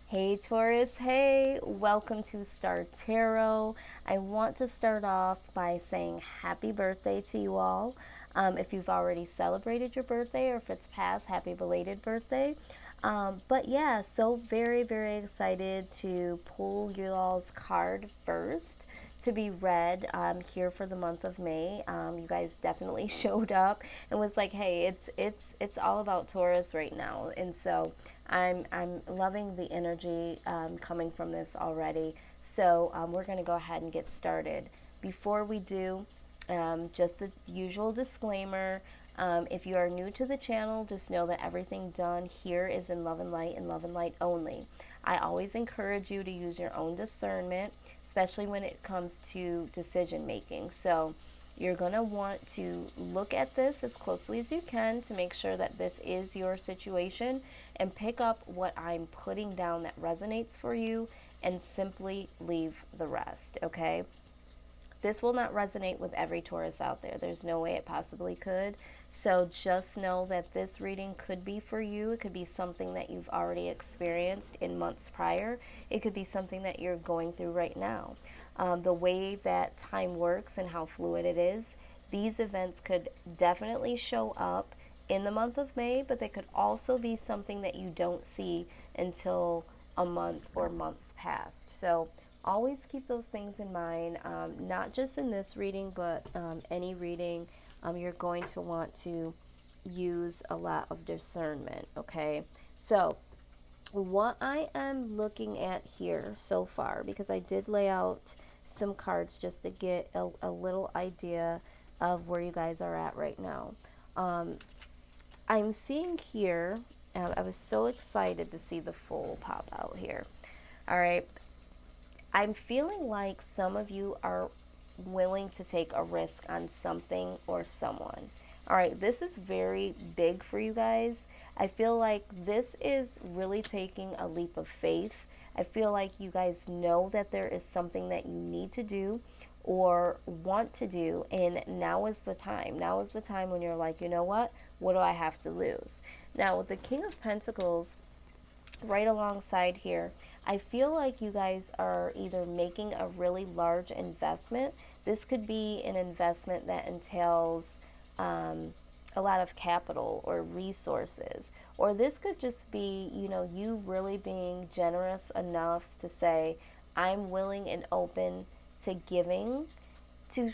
Hey Taurus, hey, welcome to Star Tarot. I want to start off by saying happy birthday to you all. If you've already celebrated your birthday or if it's past, happy belated birthday. But yeah, so very, very excited to pull you all's card first to be read here for the month of May. You guys definitely showed up and was like, "Hey, it's all about Taurus right now," and so I'm loving the energy coming from this already. So we're gonna go ahead and get started. Before we do, just the usual disclaimer. If you are new to the channel, just know that everything done here is in love and love and light only. I always encourage you to use your own discernment, especially when it comes to decision making. So you're going to want to look at this as closely as you can to make sure that this is your situation and pick up what I'm putting down that resonates for you and simply leave the rest, okay? This will not resonate with every Taurus out there. There's no way it possibly could. So just know that this reading could be for you. It could be something that you've already experienced in months prior. It could be something that you're going through right now. The way that time works and how fluid it is, these events could definitely show up in the month of May, but they could also be something that you don't see until a month or months past. So always keep those things in mind, not just in this reading, but any reading. You're going to want to use a lot of discernment, okay? So, what I am looking at here so far, because I did lay out some cards just to get a little idea of where you guys are at right now. Um, I'm seeing here, I was so excited to see the full pop out here. All right, I'm feeling like some of you are willing to take a risk on something or someone. All right, this is very big for you guys. I feel like this is really taking a leap of faith. I feel like you guys know that there is something that you need to do or want to do, and now is the time. Now is the time when you're like, you know what do I have to lose? Now, with the King of Pentacles, right alongside here, I feel like you guys are either making a really large investment. This could be an investment that entails a lot of capital or resources. Or this could just be, you really being generous enough to say, I'm willing and open to giving to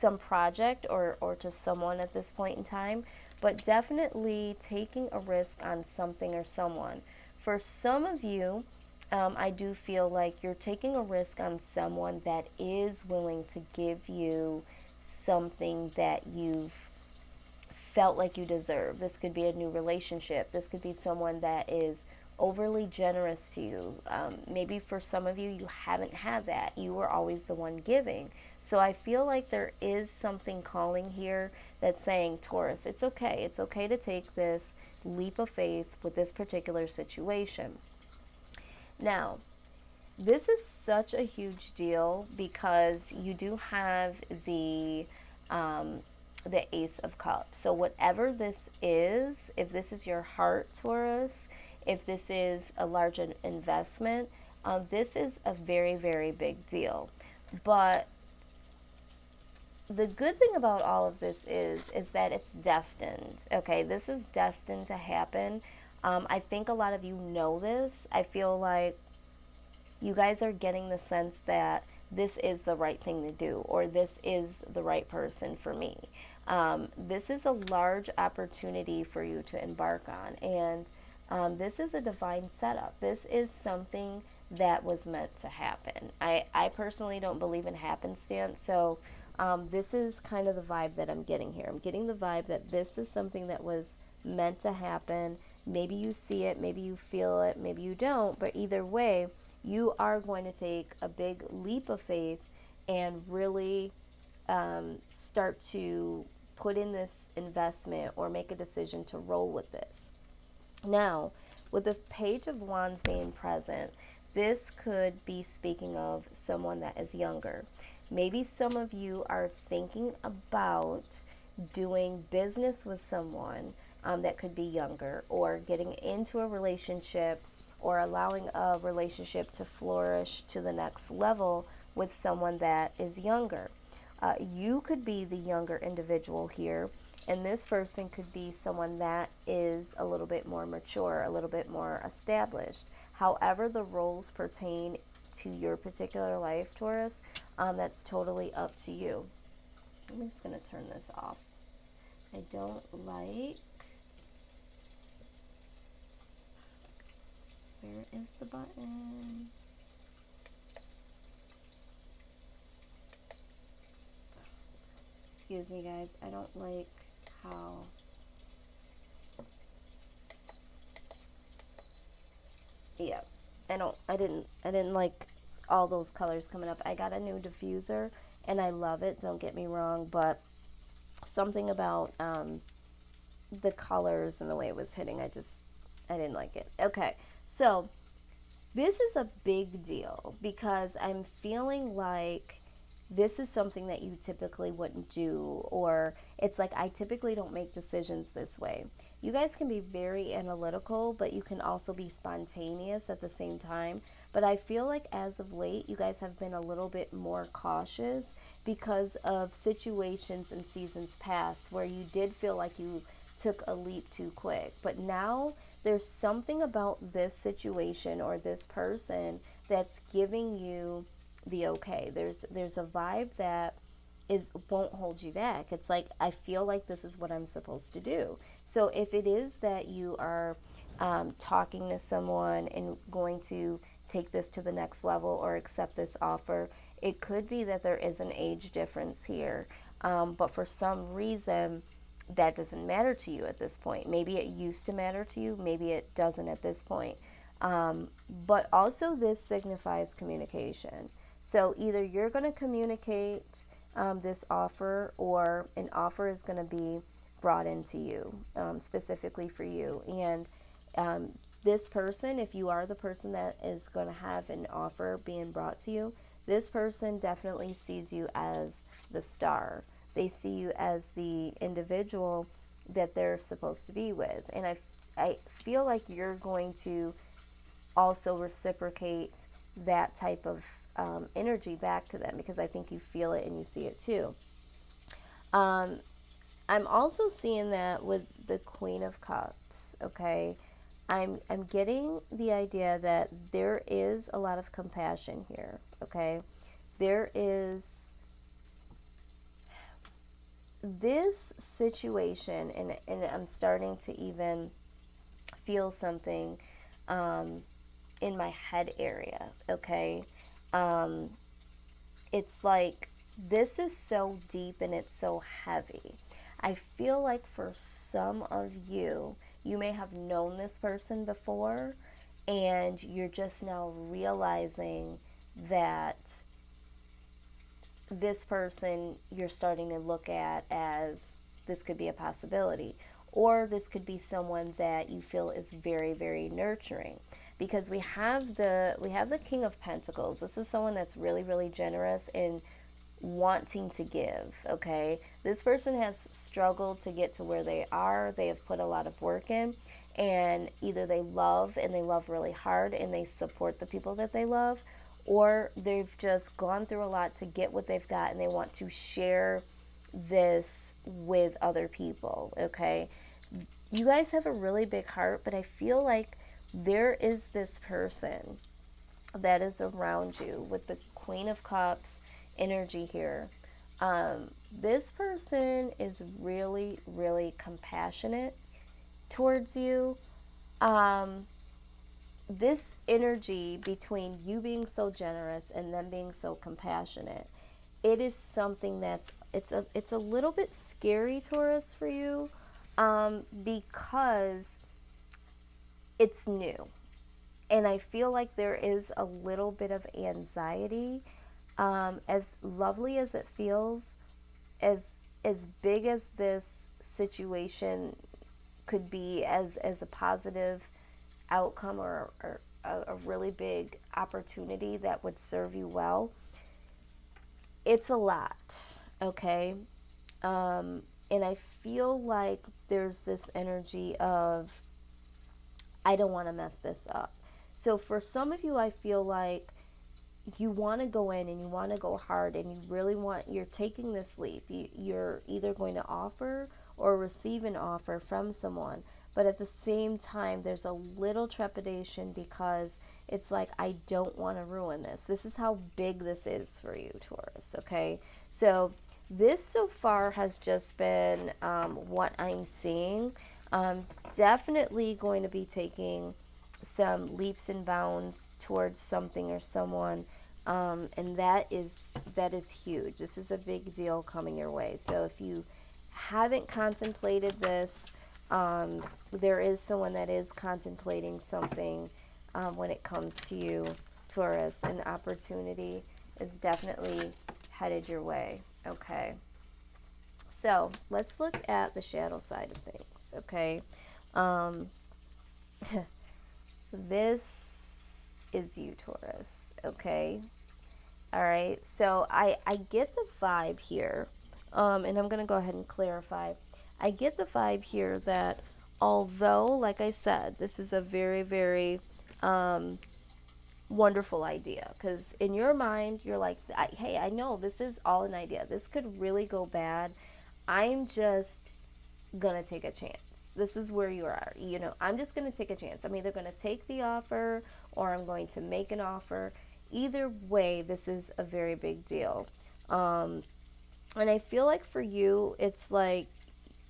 some project or to someone at this point in time, but definitely taking a risk on something or someone. For some of you, I do feel like you're taking a risk on someone that is willing to give you something that you've felt like you deserve. This could be a new relationship. This could be someone that is overly generous to you. Maybe for some of you, you haven't had that. You were always the one giving. So I feel like there is something calling here that's saying, Taurus, it's okay. It's okay to take this leap of faith with this particular situation. Now, this is such a huge deal because you do have um, the Ace of Cups. So whatever this is, if this is your heart, Taurus, if this is a large investment, this is a very, very big deal. But the good thing about all of this is that it's destined. Okay, this is destined to happen. I think a lot of you know this. I feel like you guys are getting the sense that this is the right thing to do or this is the right person for me. This is a large opportunity for you to embark on, and this is a divine setup. This is something that was meant to happen. I personally don't believe in happenstance, so this is kind of the vibe that I'm getting here. I'm getting the vibe that this is something that was meant to happen. Maybe you see it, maybe you feel it, maybe you don't, but either way, you are going to take a big leap of faith and really start to put in this investment or make a decision to roll with this. Now, with the Page of Wands being present, this could be speaking of someone that is younger. Maybe some of you are thinking about doing business with someone that could be younger, or getting into a relationship or allowing a relationship to flourish to the next level with someone that is younger. You could be the younger individual here, and this person could be someone that is a little bit more mature, a little bit more established. However, the roles pertain to your particular life, Taurus, that's totally up to you. I'm just going to turn this off. I don't like. Where is the button? Excuse me, guys. I don't like how. Yeah, I didn't like all those colors coming up. I got a new diffuser and I love it. Don't get me wrong, but something about the colors and the way it was hitting, I didn't like it. Okay, so this is a big deal because I'm feeling like this is something that you typically wouldn't do, or it's like I typically don't make decisions this way. You guys can be very analytical, but you can also be spontaneous at the same time. But I feel like as of late, you guys have been a little bit more cautious because of situations in seasons past where you did feel like you took a leap too quick. But now there's something about this situation or this person that's giving you the okay. There's a vibe that is won't hold you back. It's like I feel like this is what I'm supposed to do. So if it is that you are talking to someone and going to take this to the next level or accept this offer, it could be that there is an age difference here. But for some reason, that doesn't matter to you at this point. Maybe it used to matter to you, maybe it doesn't at this point. But also, this signifies communication. So either you're going to communicate this offer, or an offer is going to be brought into you, specifically for you. And this person, if you are the person that is going to have an offer being brought to you, this person definitely sees you as the star. They see you as the individual that they're supposed to be with. And I feel like you're going to also reciprocate that type of energy back to them, because I think you feel it and you see it too. Um, I'm also seeing that with the Queen of Cups, okay? I'm getting the idea that there is a lot of compassion here, okay? There is this situation, and I'm starting to even feel something in my head area, okay? Um, it's like this is so deep and it's so heavy. I feel like for some of you, you may have known this person before and you're just now realizing that this person you're starting to look at as this could be a possibility, or this could be someone that you feel is very, very nurturing, because we have the King of Pentacles. This is someone that's really, really generous and wanting to give, okay? This person has struggled to get to where they are. They have put a lot of work in, and either they love, and they love really hard, and they support the people that they love, or they've just gone through a lot to get what they've got, and they want to share this with other people, okay? You guys have a really big heart, but I feel like there is this person that is around you with the Queen of Cups energy here. This person is really, really compassionate towards you. Um, this energy between you being so generous and them being so compassionate, it is something that's it's a little bit scary, Taurus, for you, because it's new, and I feel like there is a little bit of anxiety. As lovely as it feels, as as big as this situation could be, as a positive outcome, or a really big opportunity that would serve you well, it's a lot, okay? And I feel like there's this energy of, I don't want to mess this up. So for some of you, I feel like you want to go in and you want to go hard and you really want, you're taking this leap. You're either going to offer or receive an offer from someone, but at the same time there's a little trepidation because it's like, I don't want to ruin this. This is how big this is for you, Taurus. Okay, so this so far has just been what I'm seeing. Definitely going to be taking some leaps and bounds towards something or someone, and that is huge. This is a big deal coming your way. So if you haven't contemplated this, there is someone that is contemplating something when it comes to you, Taurus. An opportunity is definitely headed your way. Okay. So let's look at the shadow side of things. Okay. Um, this is you, Taurus. Okay. All right. So I get the vibe here, and I'm going to go ahead and clarify. I get the vibe here that although, like I said, this is a very, very wonderful idea, because in your mind, you're like, hey, I know this is all an idea. This could really go bad. I'm just gonna take a chance. This is where you are. I'm just gonna take a chance. I'm either gonna take the offer or I'm going to make an offer. Either way, this is a very big deal. And I feel like for you, it's like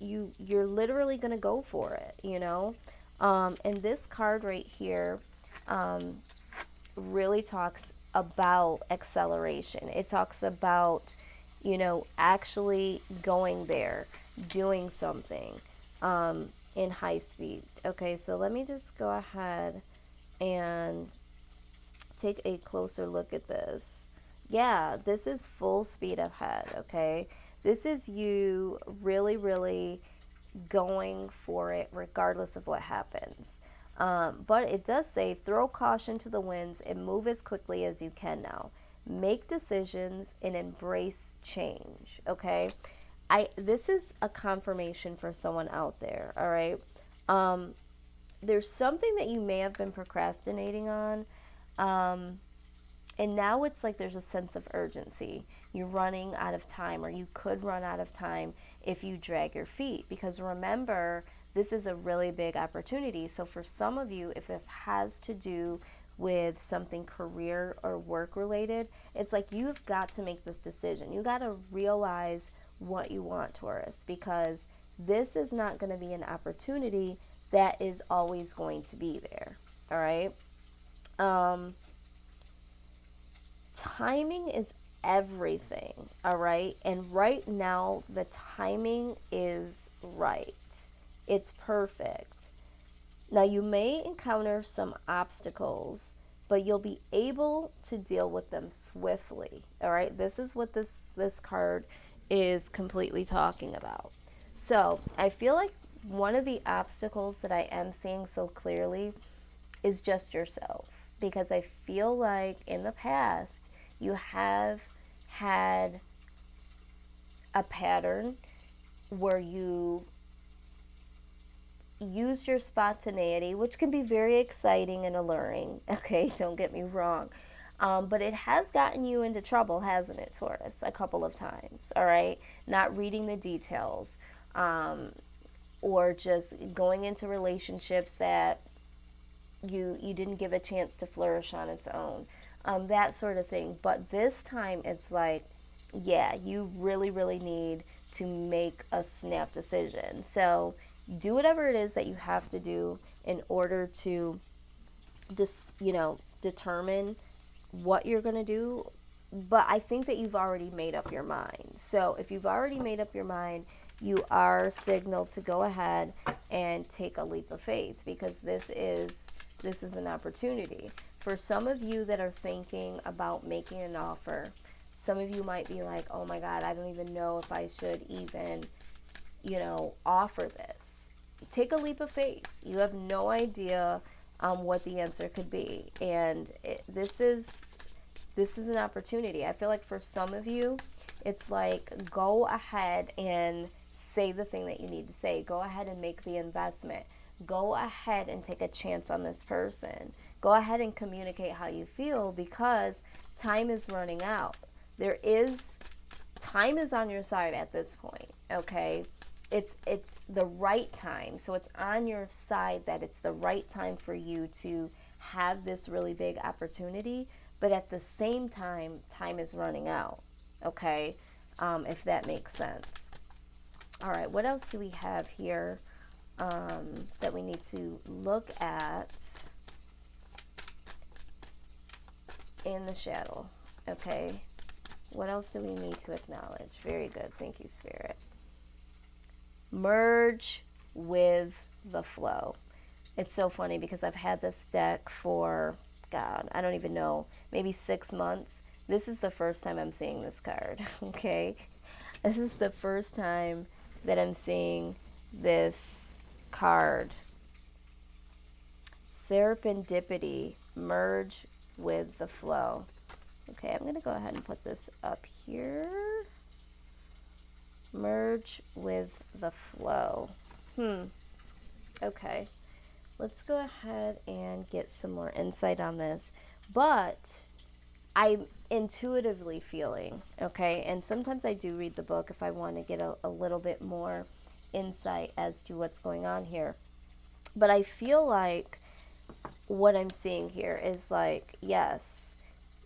you're literally gonna go for it. And this card right here really talks about acceleration. It talks about, actually going there, doing something in high speed. Okay, so let me just go ahead and take a closer look at this. Yeah, this is full speed ahead, okay? This is you really, really going for it regardless of what happens. But it does say throw caution to the winds and move as quickly as you can now. Make decisions and embrace change, okay? This is a confirmation for someone out there, all right? There's something that you may have been procrastinating on. And now it's like there's a sense of urgency. You're running out of time, or you could run out of time if you drag your feet. Because remember, this is a really big opportunity. So for some of you, if this has to do with something career or work related, it's like you've got to make this decision. You got to realize what you want, Taurus, because this is not going to be an opportunity that is always going to be there. All right. Timing is everything, all right? And right now, the timing is right. It's perfect. Now, you may encounter some obstacles, but you'll be able to deal with them swiftly, all right? This is what this card is completely talking about. So, I feel like one of the obstacles that I am seeing so clearly is just yourself, because I feel like in the past you have had a pattern where you use your spontaneity, which can be very exciting and alluring. Okay, don't get me wrong. But it has gotten you into trouble, hasn't it, Taurus? A couple of times, all right? Not reading the details, or just going into relationships that you didn't give a chance to flourish on its own, that sort of thing. But this time it's like, yeah, you really, really need to make a snap decision. So do whatever it is that you have to do in order to just, determine what you're going to do. But I think that you've already made up your mind. So if you've already made up your mind, you are signaled to go ahead and take a leap of faith, because this is an opportunity. For some of you that are thinking about making an offer, some of you might be like, oh my God, I don't even know if I should even, offer this. Take a leap of faith. You have no idea what the answer could be. And this is an opportunity. I feel like for some of you, it's like, go ahead and say the thing that you need to say. Go ahead and make the investment. Go ahead and take a chance on this person. Go ahead and communicate how you feel, because time is running out. Time is on your side at this point, okay? It's the right time. So it's on your side that it's the right time for you to have this really big opportunity, but at the same time, time is running out, okay? If that makes sense. All right, what else do we have here that we need to look at in the shadow? Okay, what else do we need to acknowledge? Very good. Thank you, Spirit. Merge with the flow. It's so funny because I've had this deck for, God, I don't even know, maybe 6 months. This is the first time I'm seeing this card, okay? This is the first time that I'm seeing this card. Serendipity, merge with the flow. Okay, I'm going to go ahead and put this up here. Merge with the flow. Okay. Let's go ahead and get some more insight on this. But I'm intuitively feeling, okay, and sometimes I do read the book if I want to get a little bit more insight as to what's going on here. But I feel like what I'm seeing here is like, yes,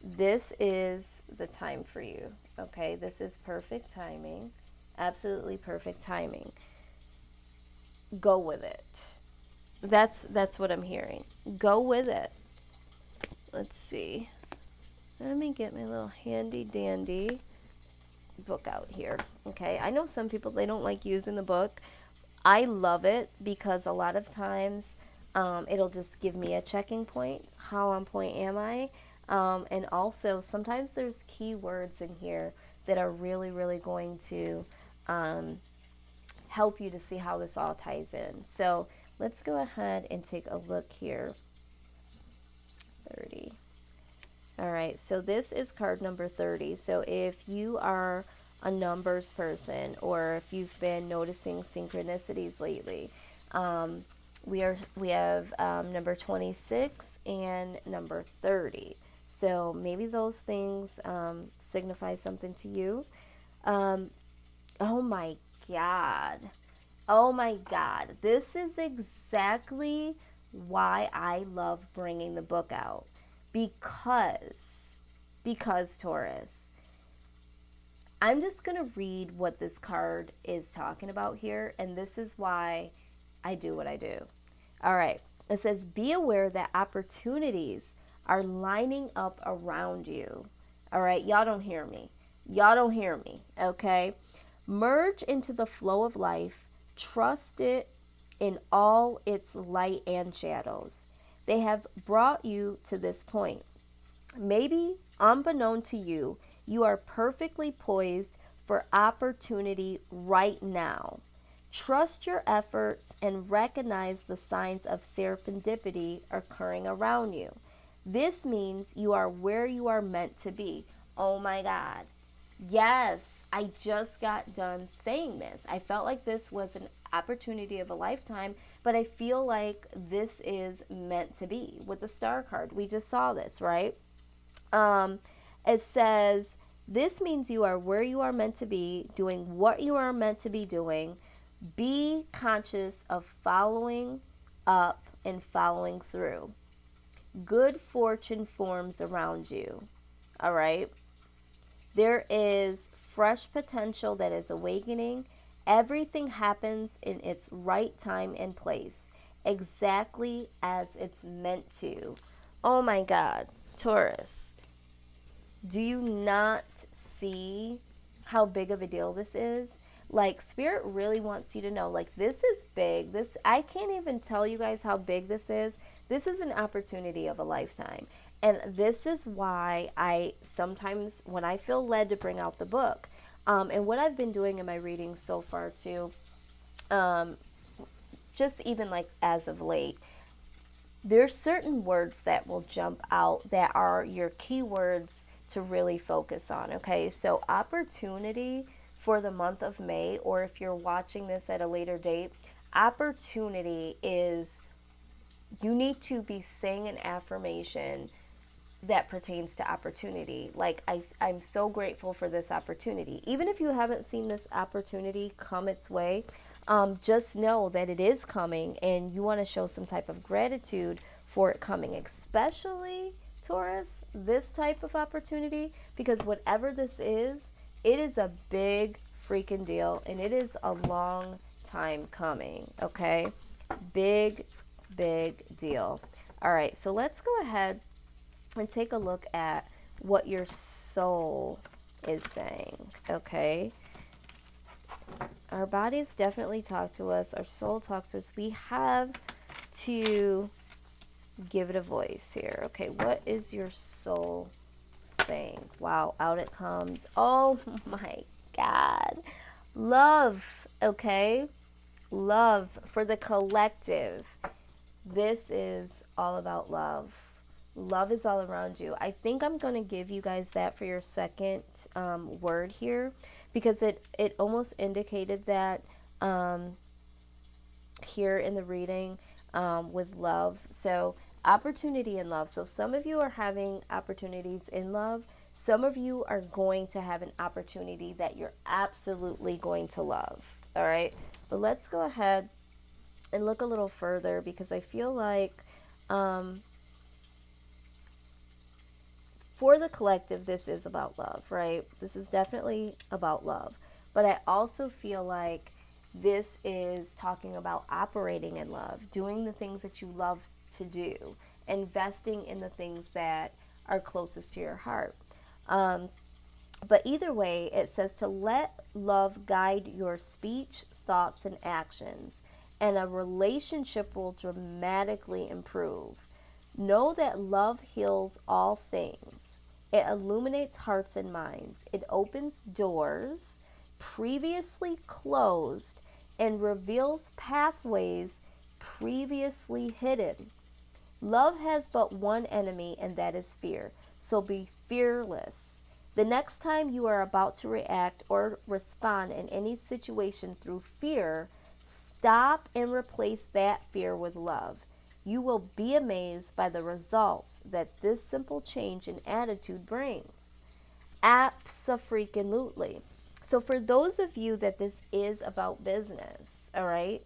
this is the time for you, okay? This is perfect timing, absolutely perfect timing. Go with it. That's what I'm hearing. Go with it. Let's see. Let me get my little handy dandy book out here. Okay, I know some people, they don't like using the book. I love it because a lot of times it'll just give me a checking point. How on point am I? And also sometimes there's keywords in here that are really, really going to help you to see how this all ties in. So let's go ahead and take a look here. 30. All right, so this is card number 30. So if you are a numbers person, or if you've been noticing synchronicities lately, we have number 26 and number 30. So maybe those things signify something to you. Oh my God. Oh my God. This is exactly why I love bringing the book out. Because Taurus, I'm just going to read what this card is talking about here, and this is why I do what I do. All right. It says, be aware that opportunities are lining up around you. All right. Y'all don't hear me. Y'all don't hear me. Okay. Merge into the flow of life. Trust it in all its light and shadows. They have brought you to this point. Maybe, unbeknown to you, you are perfectly poised for opportunity right now. Trust your efforts and recognize the signs of serendipity occurring around you. This means you are where you are meant to be. Oh my God. Yes, I just got done saying this. I felt like this was an opportunity of a lifetime, but I feel like this is meant to be with the star card. We just saw this, right? It says, this means you are where you are meant to be, doing what you are meant to be doing. Be conscious of following up and following through. Good fortune forms around you. All right. There is fresh potential that is awakening. Everything happens in its right time and place, exactly as it's meant to. Oh my God, Taurus. Do you not see how big of a deal this is? Like, Spirit really wants you to know, like, this is big. This, I can't even tell you guys how big this is. This is an opportunity of a lifetime. And this is why I sometimes, when I feel led to bring out the book, and what I've been doing in my readings so far too, just even like as of late, there's certain words that will jump out that are your keywords to really focus on, okay? So opportunity for the month of May, or if you're watching this at a later date, opportunity is, you need to be saying an affirmation that pertains to opportunity. Like, I'm so grateful for this opportunity. Even if you haven't seen this opportunity come its way, just know that it is coming and you want to show some type of gratitude for it coming, especially Taurus, this type of opportunity, because whatever this is, it is a big freaking deal and it is a long time coming, okay? Big, big deal. All right, so let's go ahead and take a look at what your soul is saying, okay? Our bodies definitely talk to us. Our soul talks to us. We have to give it a voice here. Okay, what is your soul saying? Wow, out it comes. Oh my God. Love, okay? Love for the collective. This is all about love. Love is all around you. I think I'm going to give you guys that for your second word here, because it almost indicated that here in the reading with love. So opportunity and love. So some of you are having opportunities in love. Some of you are going to have an opportunity that you're absolutely going to love. All right. But let's go ahead and look a little further, because I feel like for the collective, this is about love, right? This is definitely about love. But I also feel like this is talking about operating in love, doing the things that you love to do, investing in the things that are closest to your heart. But either way, it says to let love guide your speech, thoughts, and actions, and a relationship will dramatically improve. Know that love heals all things. It illuminates hearts and minds. It opens doors previously closed and reveals pathways previously hidden. Love has but one enemy, and that is fear. So be fearless. The next time you are about to react or respond in any situation through fear, stop and replace that fear with love. You will be amazed by the results that this simple change in attitude brings. Abso-freaking-lutely. So for those of you that this is about business, all right,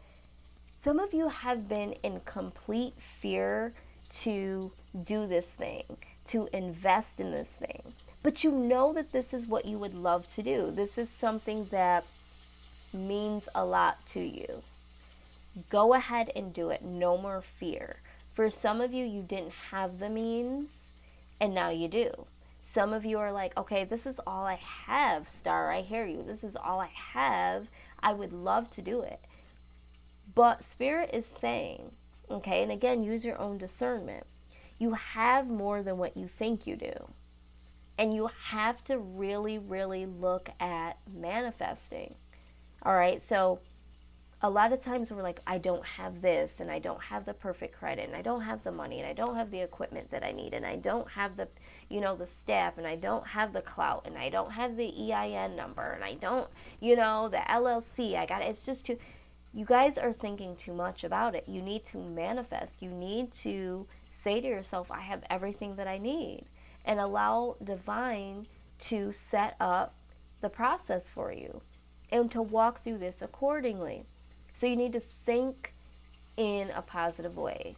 some of you have been in complete fear to do this thing, to invest in this thing. But you know that this is what you would love to do. This is something that means a lot to you. Go ahead and do it. No more fear. For some of you, you didn't have the means, and now you do. Some of you are like, okay, this is all I have, Star. I hear you. This is all I have. I would love to do it. But Spirit is saying, okay, and again, use your own discernment. You have more than what you think you do. And you have to really, really look at manifesting. All right, so a lot of times we're like, I don't have this, and I don't have the perfect credit, and I don't have the money, and I don't have the equipment that I need, and I don't have the, the staff, and I don't have the clout, and I don't have the EIN number, and I don't, the LLC. It's just too, you guys are thinking too much about it. You need to manifest. You need to say to yourself, I have everything that I need, and allow divine to set up the process for you and to walk through this accordingly. So you need to think in a positive way.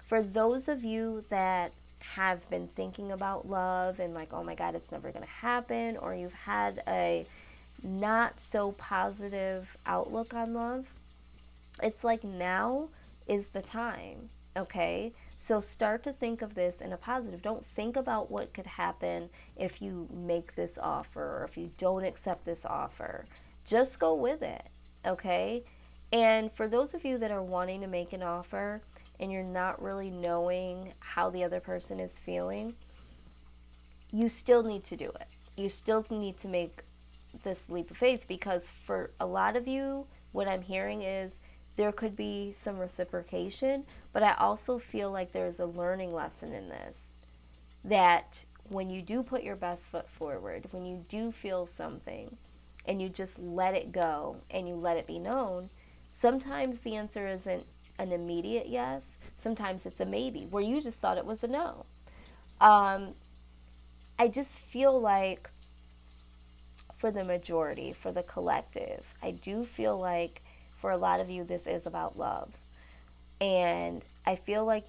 For those of you that have been thinking about love and like, oh my God, it's never going to happen, or you've had a not so positive outlook on love, it's like now is the time, okay? So start to think of this in a positive. Don't think about what could happen if you make this offer or if you don't accept this offer. Just go with it, okay? And for those of you that are wanting to make an offer and you're not really knowing how the other person is feeling, you still need to do it. You still need to make this leap of faith, because for a lot of you, what I'm hearing is there could be some reciprocation, but I also feel like there's a learning lesson in this. That when you do put your best foot forward, when you do feel something, and you just let it go and you let it be known, sometimes the answer isn't an immediate yes. Sometimes it's a maybe, where you just thought it was a no. Um, I just feel like for the majority, for the collective, I do feel like for a lot of you, this is about love. And I feel like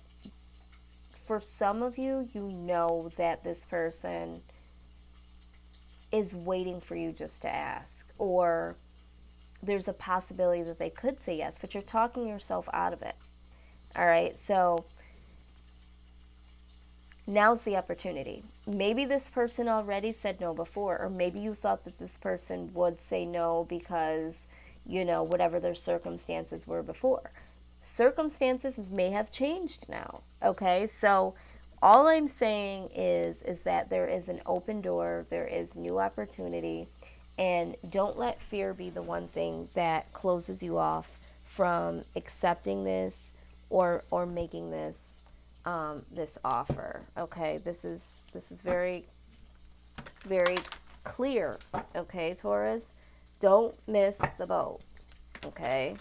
for some of you, you know that this person is waiting for you just to ask, or there's a possibility that they could say yes, but you're talking yourself out of it. All right, so now's the opportunity. Maybe this person already said no before, or maybe you thought that this person would say no because, whatever their circumstances were before. Circumstances may have changed now. Okay, so all I'm saying is that there is an open door, there is new opportunity, and don't let fear be the one thing that closes you off from accepting this or making this offer. Okay, this is very very clear. Okay, Taurus, don't miss the boat. Okay.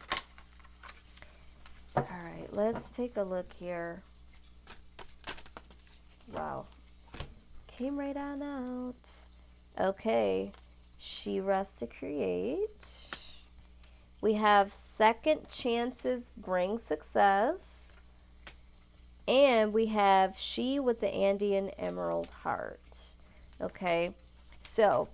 All right, let's take a look here. Wow, came right on out. Okay, she rests to create. We have second chances bring success. And we have she with the Andean emerald heart. Okay, so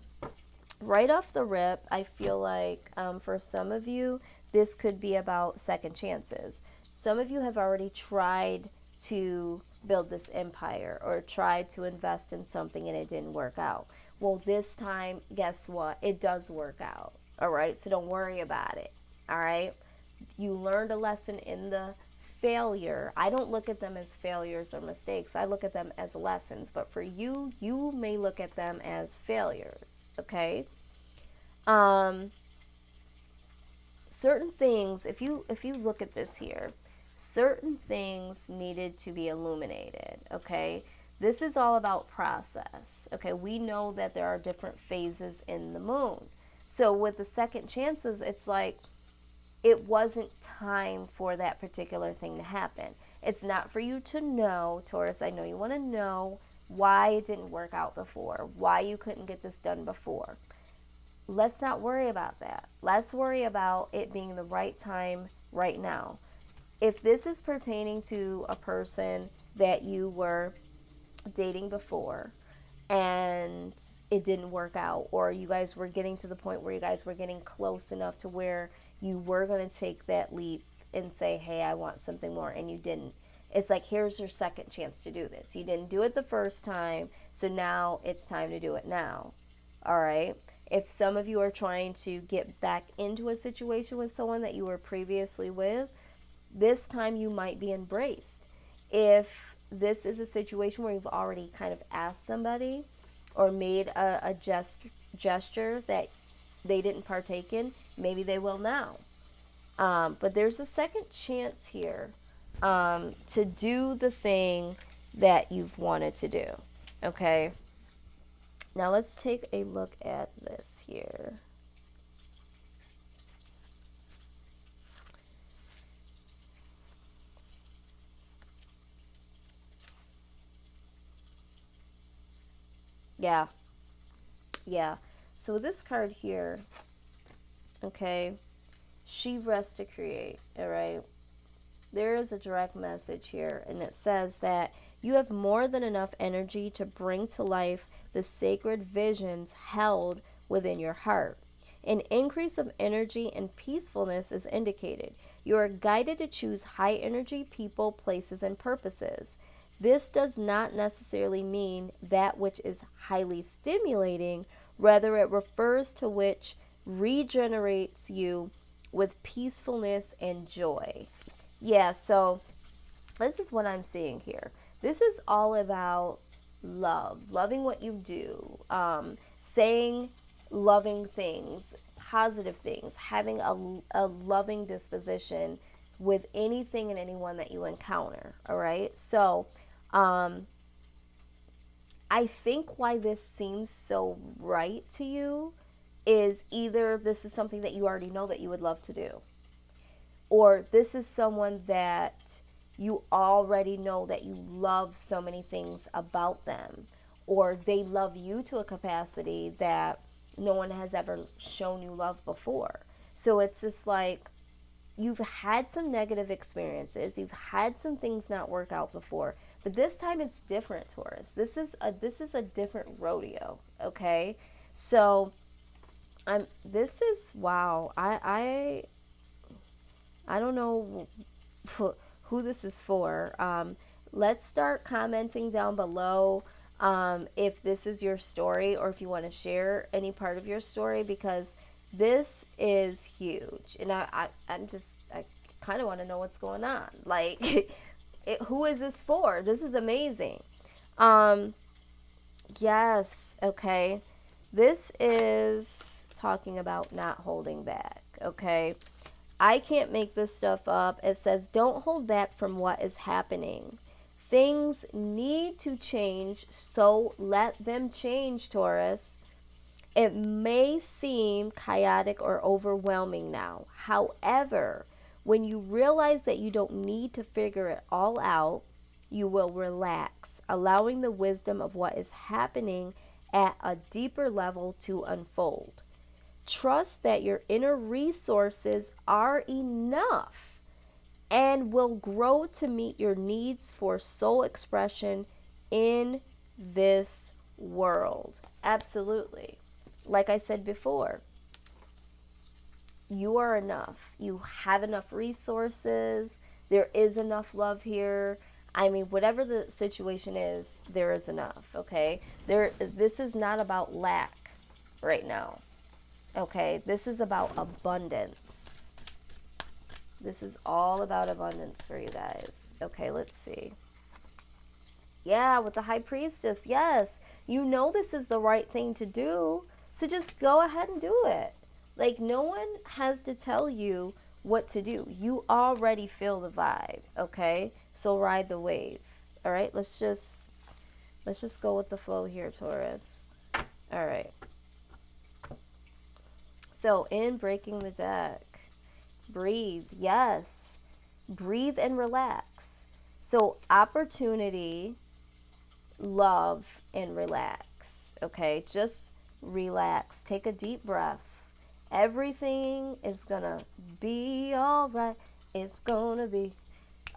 right off the rip, I feel like for some of you, this could be about second chances. Some of you have already tried to build this empire or tried to invest in something and it didn't work out. Well, this time, guess what? It does work out. All right, so don't worry about it. All right, you learned a lesson in the failure. I don't look at them as failures or mistakes. I look at them as lessons. But for you, you may look at them as failures. Okay. Um, Certain things, if you look at this here, certain things needed to be illuminated. Okay. This is all about process. Okay. We know that there are different phases in the moon. So with the second chances, it's like it wasn't time for that particular thing to happen. It's not for you to know, Taurus. I know you want to know why it didn't work out before, why you couldn't get this done before. Let's not worry about that. Let's worry about it being the right time right now. If this is pertaining to a person that you were dating before and it didn't work out, or you guys were getting to the point where you guys were getting close enough to where you were going to take that leap and say, hey, I want something more, and you didn't. It's like, here's your second chance to do this. You didn't do it the first time, so now it's time to do it now. All right. If some of you are trying to get back into a situation with someone that you were previously with, this time you might be embraced. If this is a situation where you've already kind of asked somebody or made a gesture that they didn't partake in, maybe they will now. But there's a second chance here to do the thing that you've wanted to do. Okay. Now let's take a look at this here. Yeah. Yeah. So this card here, okay, she rests to create, all right? There is a direct message here, and it says that you have more than enough energy to bring to life the sacred visions held within your heart. An increase of energy and peacefulness is indicated. You are guided to choose high energy people, places, and purposes. This does not necessarily mean that which is highly stimulating, rather, it refers to which regenerates you with peacefulness and joy. Yeah, so this is what I'm seeing here. This is all about love, loving what you do, saying loving things, positive things, having a loving disposition with anything and anyone that you encounter. All right. So, um, I think why this seems so right to you is either this is something that you already know that you would love to do, or this is someone that you already know that you love so many things about them, or they love you to a capacity that no one has ever shown you love before. So it's just like you've had some negative experiences, you've had some things not work out before, but this time it's different, Taurus. This is a different rodeo, okay? So I'm this is wow. I don't know who this is for. Let's start commenting down below if this is your story, or if you want to share any part of your story, because this is huge. And I kind of want to know what's going on. Like, who is this for? This is amazing. Um, yes, okay. This is talking about not holding back, okay? I can't make this stuff up. It says, don't hold back from what is happening. Things need to change, so let them change, Taurus. It may seem chaotic or overwhelming now. However, when you realize that you don't need to figure it all out, you will relax, allowing the wisdom of what is happening at a deeper level to unfold. Trust that your inner resources are enough and will grow to meet your needs for soul expression in this world. Absolutely. Like I said before, you are enough. You have enough resources. There is enough love here. I mean, whatever the situation is, there is enough, okay? This is not about lack right now. Okay, this is about abundance. This is all about abundance for you guys. Okay, let's see. Yeah, with the High Priestess, yes. You know this is the right thing to do, so just go ahead and do it. Like, no one has to tell you what to do. You already feel the vibe, okay? So ride the wave. All right, let's just go with the flow here, Taurus. All right. So, in breaking the deck, breathe. Yes. Breathe and relax. So, opportunity, love, and relax. Okay? Just relax. Take a deep breath. Everything is gonna be all right. It's gonna be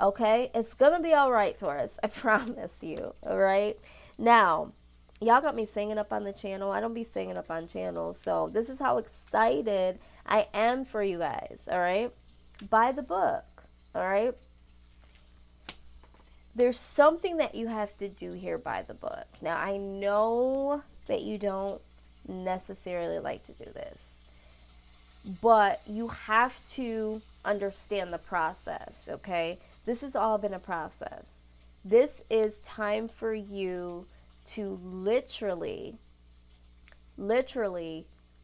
okay. It's gonna be all right, Taurus. I promise you. All right. Now, y'all got me singing up on the channel. I don't be singing up on channels. So this is how excited I am for you guys. All right. Buy the book. All right. There's something that you have to do here by the book. Now, I know that you don't necessarily like to do this, but you have to understand the process, okay? This has all been a process. This is time for you to literally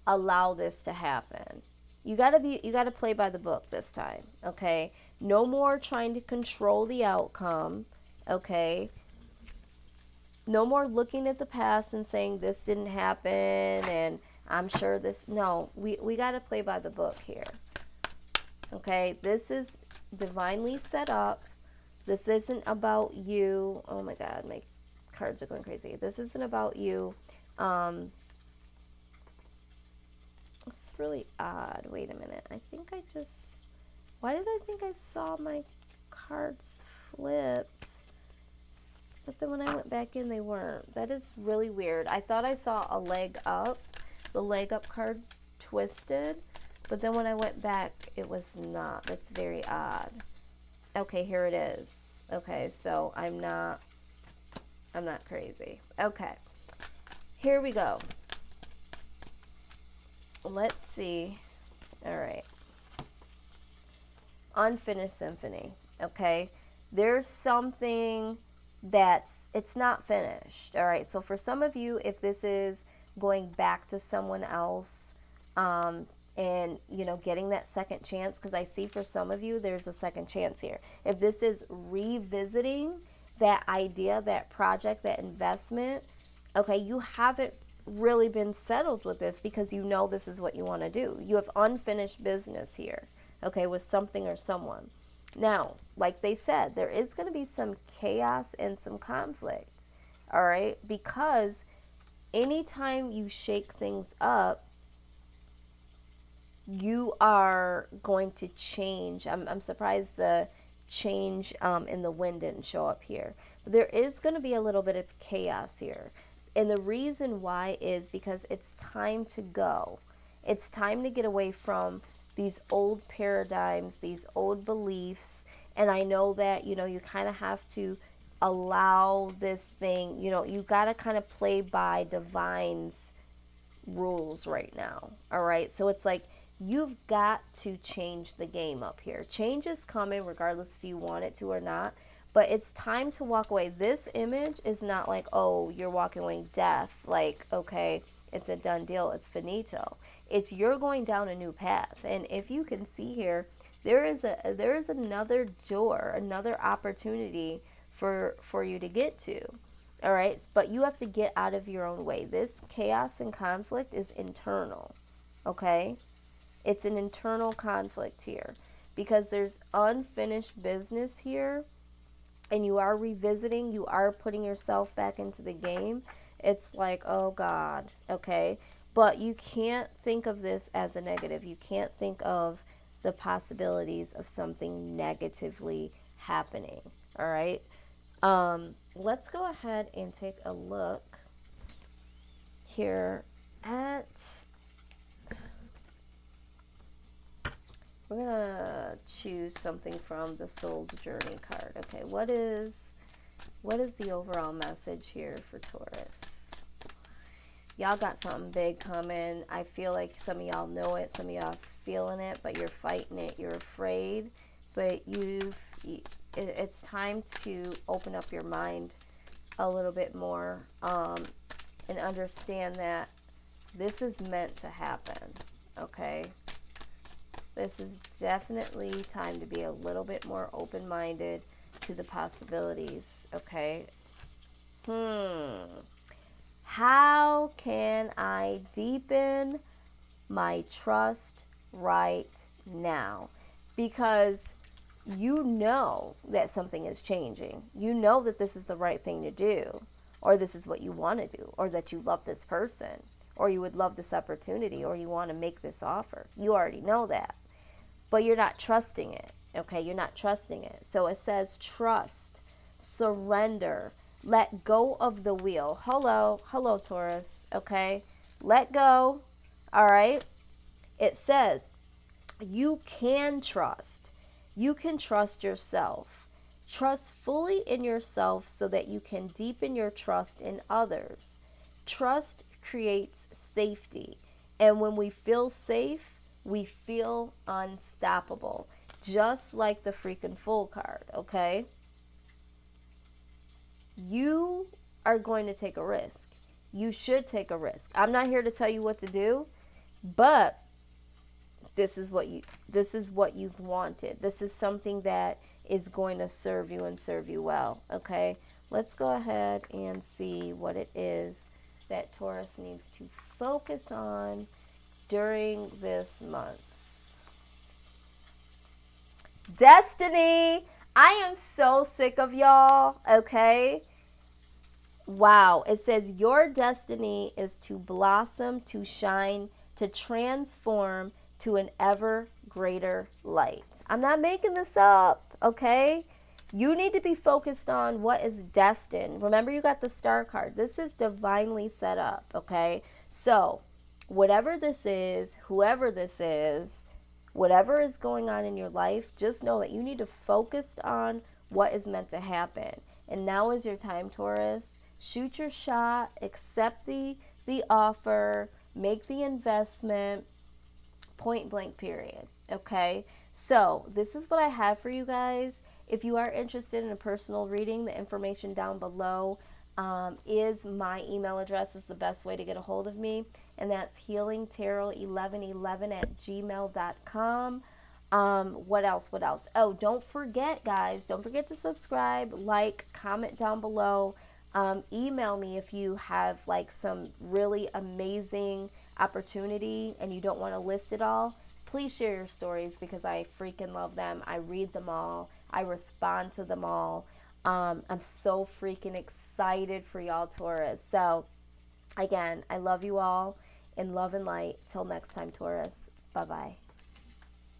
allow this to happen. You gotta play by the book this time, okay? No more trying to control the outcome, okay? No more looking at the past and saying this didn't happen and I'm sure this. No, we got to play by the book here. Okay, this is divinely set up. This isn't about you. Oh my God, my cards are going crazy. This isn't about you. It's really odd. Wait a minute. Why did I think I saw my cards flipped? But then when I went back in, they weren't. That is really weird. I thought I saw a leg up. The leg up card twisted, but then when I went back, it was not. That's very odd. Okay, here it is. Okay, so I'm not crazy. Okay, here we go. Let's see. All right. Unfinished symphony. Okay, there's something it's not finished. All right, so for some of you, if this is going back to someone else, and getting that second chance, because I see for some of you there's a second chance here. If this is revisiting that idea, that project, that investment, okay, you haven't really been settled with this because you know this is what you want to do. You have unfinished business here, okay, with something or someone. Now, like they said, there is going to be some chaos and some conflict, all right, because anytime you shake things up, you are going to change. I'm surprised the change in the wind didn't show up here. But there is going to be a little bit of chaos here. And the reason why is because it's time to go. It's time to get away from these old paradigms, these old beliefs. And I know that, you kind of have to allow this thing, you got to kind of play by divine's rules right now. All right. So it's like you've got to change the game up here. Change is coming regardless if you want it to or not. But it's time to walk away. This image is not like, oh, you're walking away death. Like, okay, it's a done deal. It's finito. It's you're going down a new path. And if you can see here, there is another door, another opportunity for you to get to. All right, but you have to get out of your own way. This chaos and conflict is internal, okay? It's an internal conflict here because there's unfinished business here, and you are revisiting, you are putting yourself back into the game. It's like, oh God, okay? But you can't think of this as a negative. You can't think of the possibilities of something negatively happening, all right? Let's go ahead and take a look here at, we're gonna choose something from the Soul's Journey card. Okay, what is the overall message here for Taurus? Y'all got something big coming. I feel like some of y'all know it, some of y'all feeling it, but you're fighting it. You're afraid, but it's time to open up your mind a little bit more and understand that this is meant to happen, okay? This is definitely time to be a little bit more open-minded to the possibilities, okay? How can I deepen my trust right now? Because you know that something is changing. You know that this is the right thing to do, or this is what you want to do, or that you love this person, or you would love this opportunity, or you want to make this offer. You already know that, but you're not trusting it, okay? You're not trusting it. So it says trust, surrender, let go of the wheel. Hello, Taurus, okay? Let go, all right? It says you can trust. You can trust yourself. Trust fully in yourself so that you can deepen your trust in others. Trust creates safety. And when we feel safe, we feel unstoppable. Just like the freaking Fool card, okay? You are going to take a risk. You should take a risk. I'm not here to tell you what to do, but this is what you've wanted. This is something that is going to serve you and serve you well, okay? Let's go ahead and see what it is that Taurus needs to focus on during this month. Destiny! I am so sick of y'all, okay? Wow. It says your destiny is to blossom, to shine, to transform to an ever greater light. I'm not making this up, okay? You need to be focused on what is destined. Remember, you got the star card. This is divinely set up, okay? So, whatever this is, whoever this is, whatever is going on in your life, just know that you need to focus on what is meant to happen. And now is your time, Taurus. Shoot your shot, accept the offer, make the investment, point blank period, okay? So this is what I have for you guys. If you are interested in a personal reading, the information down below is my email address is the best way to get a hold of me, and that's healingtarot1111@gmail.com. What else? Oh, don't forget, guys, don't forget to subscribe, like, comment down below. Email me if you have like some really amazing opportunity and you don't want to list it all. Please share your stories because I freaking love them. I read them all, I respond to them all. I'm so freaking excited for y'all, Taurus. So, again, I love you all in love and light. Till next time, Taurus. Bye bye.